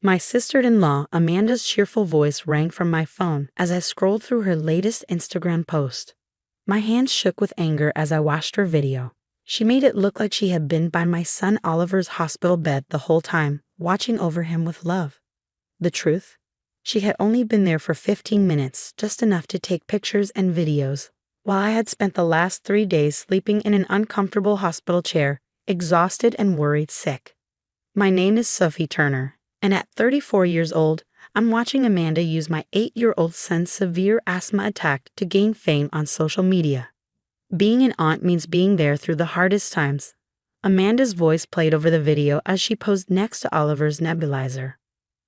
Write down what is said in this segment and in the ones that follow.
My sister-in-law, Amanda's cheerful voice rang from my phone as I scrolled through her latest Instagram post. My hands shook with anger as I watched her video. She made it look like she had been by my son Oliver's hospital bed the whole time, watching over him with love. The truth? She had only been there for 15 minutes, just enough to take pictures and videos, while I had spent the last 3 days sleeping in an uncomfortable hospital chair, exhausted and worried sick. My name is Sophie Turner, and at 34 years old, I'm watching Amanda use my 8-year-old son's severe asthma attack to gain fame on social media. Being an aunt means being there through the hardest times. Amanda's voice played over the video as she posed next to Oliver's nebulizer.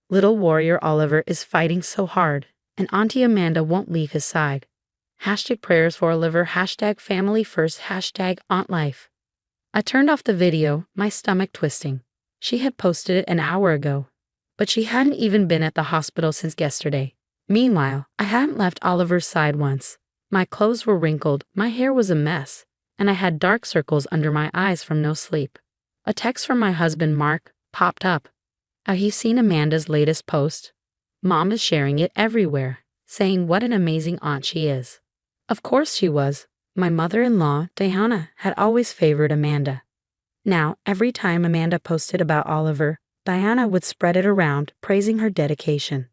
Little warrior Oliver is fighting so hard, and Auntie Amanda won't leave his side. #prayers for Oliver, #family first, #aunt life. I turned off the video, my stomach twisting. She had posted it an hour ago, but she hadn't even been at the hospital since yesterday. Meanwhile, I hadn't left Oliver's side once. My clothes were wrinkled, my hair was a mess, and I had dark circles under my eyes from no sleep. A text from my husband, Mark, popped up. Have you seen Amanda's latest post? Mom is sharing it everywhere, saying what an amazing aunt she is. Of course she was. My mother-in-law, Diana, had always favored Amanda. Now, every time Amanda posted about Oliver, Diana would spread it around, praising her dedication.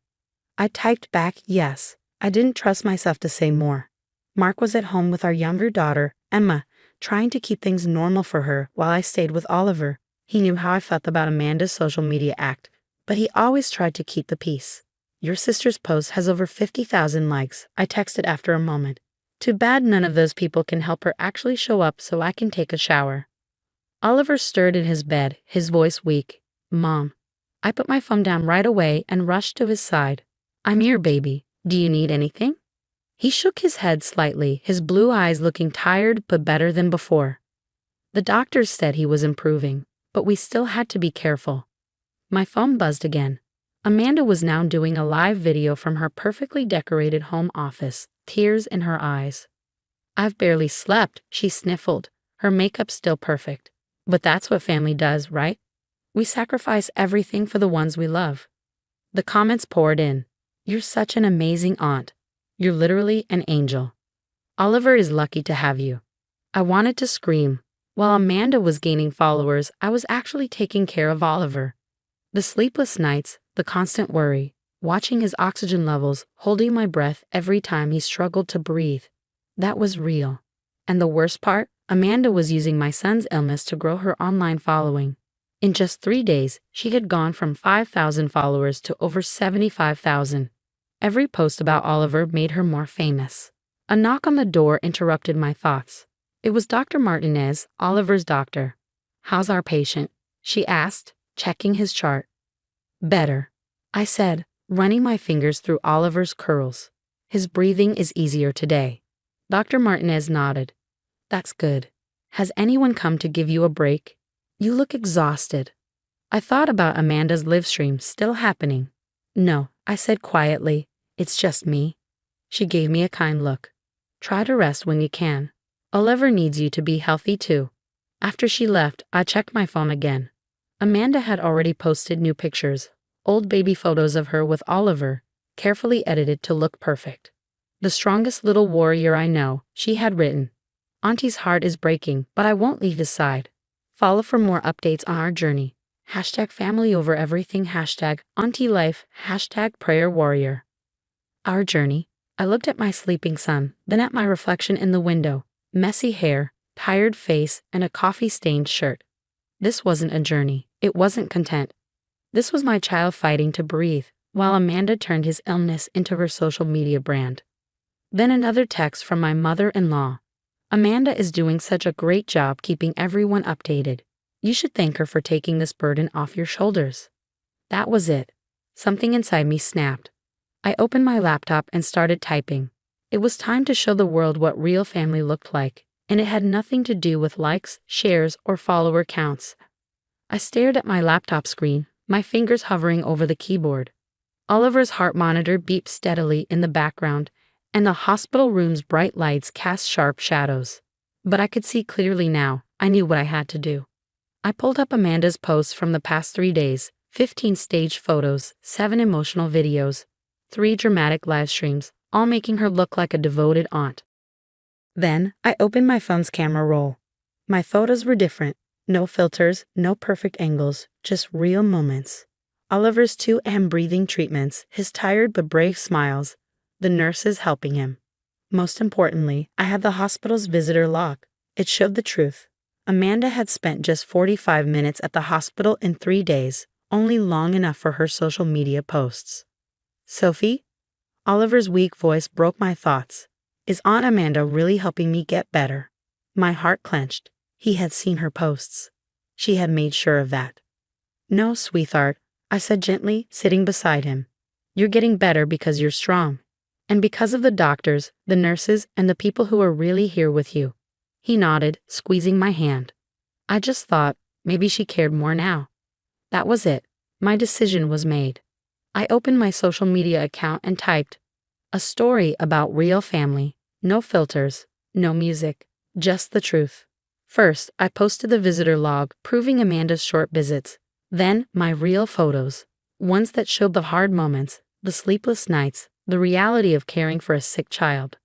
I typed back yes. I didn't trust myself to say more. Mark was at home with our younger daughter, Emma, trying to keep things normal for her while I stayed with Oliver. He knew how I felt about Amanda's social media act, but he always tried to keep the peace. Your sister's post has over 50,000 likes, I texted after a moment. Too bad none of those people can help her actually show up so I can take a shower. Oliver stirred in his bed, his voice weak. Mom. I put my phone down right away and rushed to his side. I'm here, baby. Do you need anything? He shook his head slightly, his blue eyes looking tired but better than before. The doctors said he was improving, but we still had to be careful. My phone buzzed again. Amanda was now doing a live video from her perfectly decorated home office, tears in her eyes. I've barely slept, she sniffled, her makeup still perfect. But that's what family does, right? We sacrifice everything for the ones we love. The comments poured in. You're such an amazing aunt. You're literally an angel. Oliver is lucky to have you. I wanted to scream. While Amanda was gaining followers, I was actually taking care of Oliver. The sleepless nights, the constant worry, watching his oxygen levels, holding my breath every time he struggled to breathe. That was real. And the worst part, Amanda was using my son's illness to grow her online following. In just 3 days, she had gone from 5,000 followers to over 75,000. Every post about Oliver made her more famous. A knock on the door interrupted my thoughts. It was Dr. Martinez, Oliver's doctor. How's our patient? She asked, checking his chart. Better, I said, running my fingers through Oliver's curls. His breathing is easier today. Dr. Martinez nodded. That's good. Has anyone come to give you a break? You look exhausted. I thought about Amanda's live stream still happening. No, I said quietly, it's just me. She gave me a kind look. Try to rest when you can. Oliver needs you to be healthy too. After she left, I checked my phone again. Amanda had already posted new pictures, old baby photos of her with Oliver, carefully edited to look perfect. The strongest little warrior I know, she had written. Auntie's heart is breaking, but I won't leave his side. Follow for more updates on our journey. #family over everything, #auntie life, #prayer warrior. Our journey. I looked at my sleeping son, then at my reflection in the window, messy hair, tired face, and a coffee-stained shirt. This wasn't a journey. It wasn't content. This was my child fighting to breathe, while Amanda turned his illness into her social media brand. Then another text from my mother-in-law. Amanda is doing such a great job keeping everyone updated. You should thank her for taking this burden off your shoulders. That was it. Something inside me snapped. I opened my laptop and started typing. It was time to show the world what real family looked like, and it had nothing to do with likes, shares, or follower counts. I stared at my laptop screen, my fingers hovering over the keyboard. Oliver's heart monitor beeped steadily in the background, and the hospital room's bright lights cast sharp shadows. But I could see clearly now. I knew what I had to do. I pulled up Amanda's posts from the past 3 days, 15 stage photos, 7 emotional videos, 3 dramatic live streams, all making her look like a devoted aunt. Then, I opened my phone's camera roll. My photos were different. No filters, no perfect angles, just real moments. Oliver's 2 breathing treatments, his tired but brave smiles, the nurses helping him. Most importantly, I had the hospital's visitor log. It showed the truth. Amanda had spent just 45 minutes at the hospital in 3 days, only long enough for her social media posts. Sophie? Oliver's weak voice broke my thoughts. Is Aunt Amanda really helping me get better? My heart clenched. He had seen her posts. She had made sure of that. No, sweetheart, I said gently, sitting beside him. You're getting better because you're strong. And because of the doctors, the nurses, and the people who are really here with you. He nodded, squeezing my hand. I just thought, maybe she cared more now. That was it. My decision was made. I opened my social media account and typed, a story about real family, no filters, no music, just the truth. First, I posted the visitor log, proving Amanda's short visits. Then, my real photos, ones that showed the hard moments, the sleepless nights, the reality of caring for a sick child.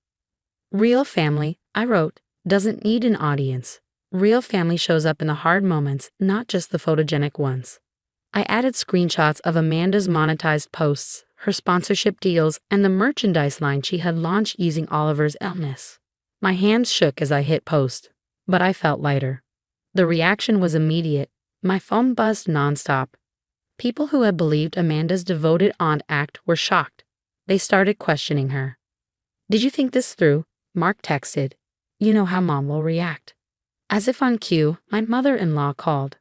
Real family, I wrote, doesn't need an audience. Real family shows up in the hard moments, not just the photogenic ones. I added screenshots of Amanda's monetized posts, her sponsorship deals, and the merchandise line she had launched using Oliver's illness. My hands shook as I hit post, but I felt lighter. The reaction was immediate. My phone buzzed nonstop. People who had believed Amanda's devoted aunt act were shocked. They started questioning her. Did you think this through? Mark texted. You know how Mom will react. As if on cue, my mother-in-law called.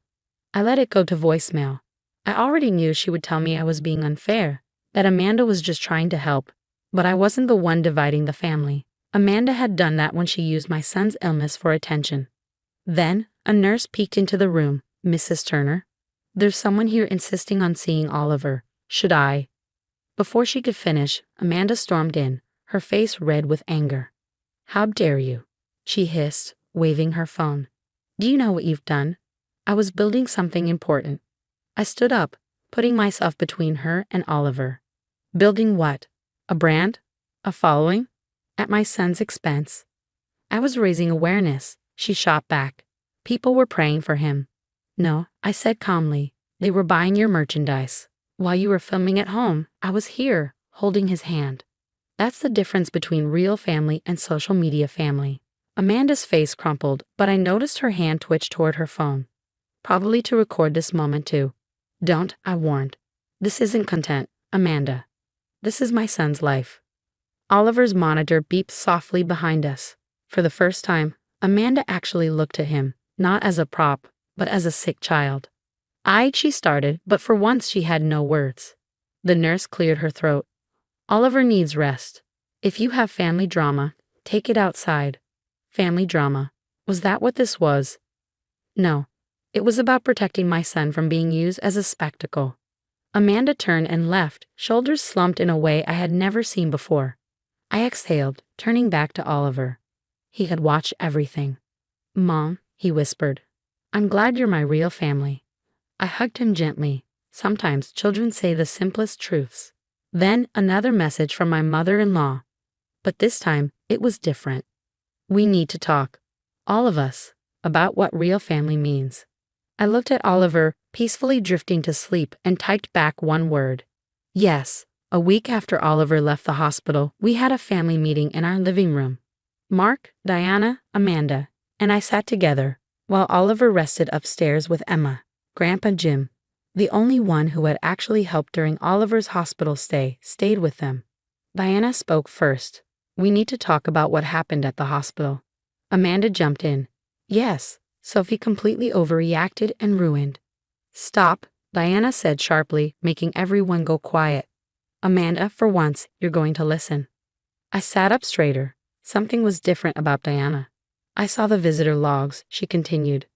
I let it go to voicemail. I already knew she would tell me I was being unfair, that Amanda was just trying to help, but I wasn't the one dividing the family. Amanda had done that when she used my son's illness for attention. Then, a nurse peeked into the room. Mrs. Turner, there's someone here insisting on seeing Oliver. Should I? Before she could finish, Amanda stormed in, her face red with anger. How dare you? She hissed, waving her phone. Do you know what you've done? I was building something important. I stood up, putting myself between her and Oliver. Building what? A brand? A following? At my son's expense. I was raising awareness, she shot back. People were praying for him. No, I said calmly, they were buying your merchandise. While you were filming at home, I was here, holding his hand. That's the difference between real family and social media family. Amanda's face crumpled, but I noticed her hand twitch toward her phone. Probably to record this moment too. Don't, I warned. This isn't content, Amanda. This is my son's life. Oliver's monitor beeped softly behind us. For the first time, Amanda actually looked at him, not as a prop, but as a sick child. She started, but for once she had no words. The nurse cleared her throat. Oliver needs rest. If you have family drama, take it outside. Family drama. Was that what this was? No. It was about protecting my son from being used as a spectacle. Amanda turned and left, shoulders slumped in a way I had never seen before. I exhaled, turning back to Oliver. He had watched everything. Mom, he whispered. I'm glad you're my real family. I hugged him gently. Sometimes children say the simplest truths. Then another message from my mother-in-law. But this time, it was different. We need to talk. All of us. About what real family means. I looked at Oliver, peacefully drifting to sleep, and typed back one word. Yes. A week after Oliver left the hospital, we had a family meeting in our living room. Mark, Diana, Amanda, and I sat together, while Oliver rested upstairs with Emma, Grandpa Jim, the only one who had actually helped during Oliver's hospital stay, stayed with them. Diana spoke first. We need to talk about what happened at the hospital. Amanda jumped in. Yes, Sophie completely overreacted and ruined. Stop, Diana said sharply, making everyone go quiet. Amanda, for once, you're going to listen. I sat up straighter. Something was different about Diana. I saw the visitor logs, she continued.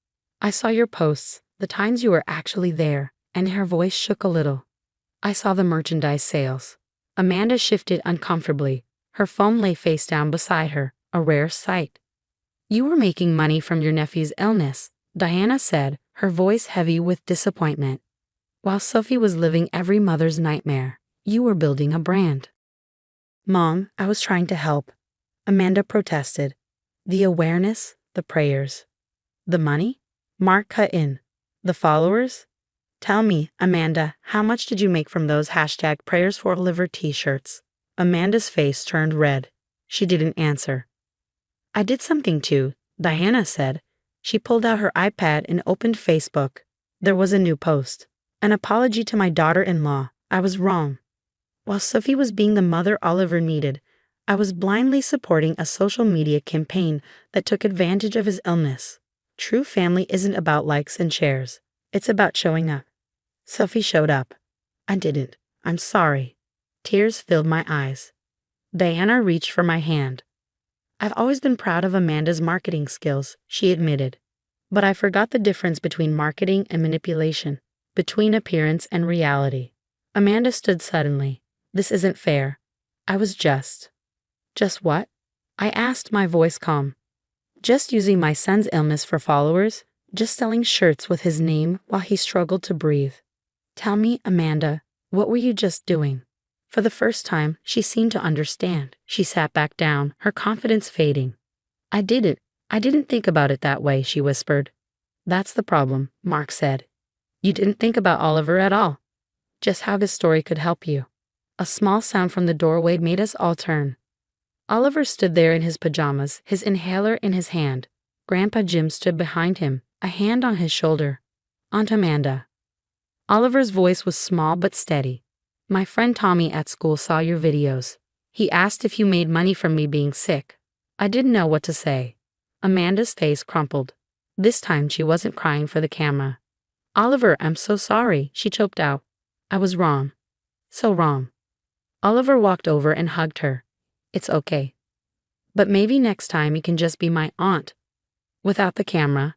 I saw your posts, the times you were actually there, and her voice shook a little. I saw the merchandise sales. Amanda shifted uncomfortably. Her phone lay face down beside her, a rare sight. You were making money from your nephew's illness, Diana said, her voice heavy with disappointment. While Sophie was living every mother's nightmare, you were building a brand. Mom, I was trying to help. Amanda protested. The awareness, the prayers. The money? Mark cut in. The followers? Tell me, Amanda, how much did you make from those #prayers4liver t-shirts? Amanda's face turned red. She didn't answer. I did something too, Diana said. She pulled out her iPad and opened Facebook. There was a new post. An apology to my daughter-in-law. I was wrong. While Sophie was being the mother Oliver needed, I was blindly supporting a social media campaign that took advantage of his illness. True family isn't about likes and shares. It's about showing up. Sophie showed up. I didn't. I'm sorry. Tears filled my eyes. Diana reached for my hand. I've always been proud of Amanda's marketing skills, she admitted. But I forgot the difference between marketing and manipulation, between appearance and reality. Amanda stood suddenly. This isn't fair. I was just. Just what? I asked, my voice calm. Just using my son's illness for followers, just selling shirts with his name while he struggled to breathe. Tell me, Amanda, what were you just doing? For the first time, she seemed to understand. She sat back down, her confidence fading. I didn't think about it that way, she whispered. That's the problem, Mark said. You didn't think about Oliver at all. Just how this story could help you. A small sound from the doorway made us all turn. Oliver stood there in his pajamas, his inhaler in his hand. Grandpa Jim stood behind him, a hand on his shoulder. Aunt Amanda. Oliver's voice was small but steady. My friend Tommy at school saw your videos. He asked if you made money from me being sick. I didn't know what to say. Amanda's face crumpled. This time she wasn't crying for the camera. Oliver, I'm so sorry, she choked out. I was wrong. So wrong. Oliver walked over and hugged her. It's okay. But maybe next time you can just be my aunt. Without the camera.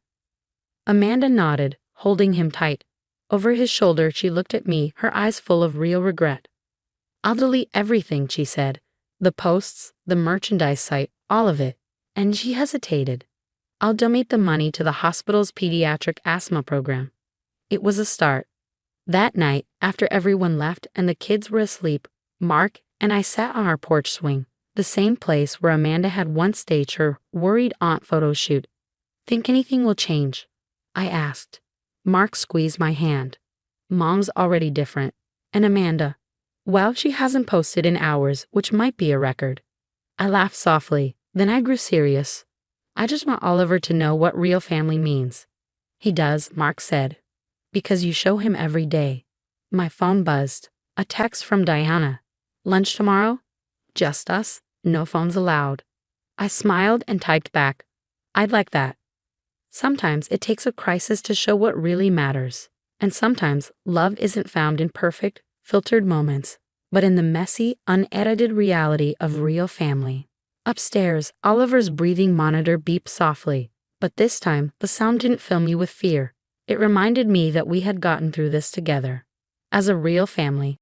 Amanda nodded, holding him tight. Over his shoulder she looked at me, her eyes full of real regret. I'll delete everything, she said. The posts, the merchandise site, all of it. And she hesitated. I'll donate the money to the hospital's pediatric asthma program. It was a start. That night, after everyone left and the kids were asleep, Mark and I sat on our porch swing, the same place where Amanda had once staged her worried aunt photo shoot. Think anything will change? I asked. Mark squeezed my hand. Mom's already different. And Amanda? Well, she hasn't posted in hours, which might be a record. I laughed softly, then I grew serious. I just want Oliver to know what real family means. He does, Mark said. Because you show him every day. My phone buzzed. A text from Diana. Lunch tomorrow? Just us, no phones allowed. I smiled and typed back. I'd like that. Sometimes it takes a crisis to show what really matters. And sometimes love isn't found in perfect, filtered moments, but in the messy, unedited reality of real family. Upstairs, Oliver's breathing monitor beeped softly, but this time the sound didn't fill me with fear. It reminded me that we had gotten through this together. As a real family.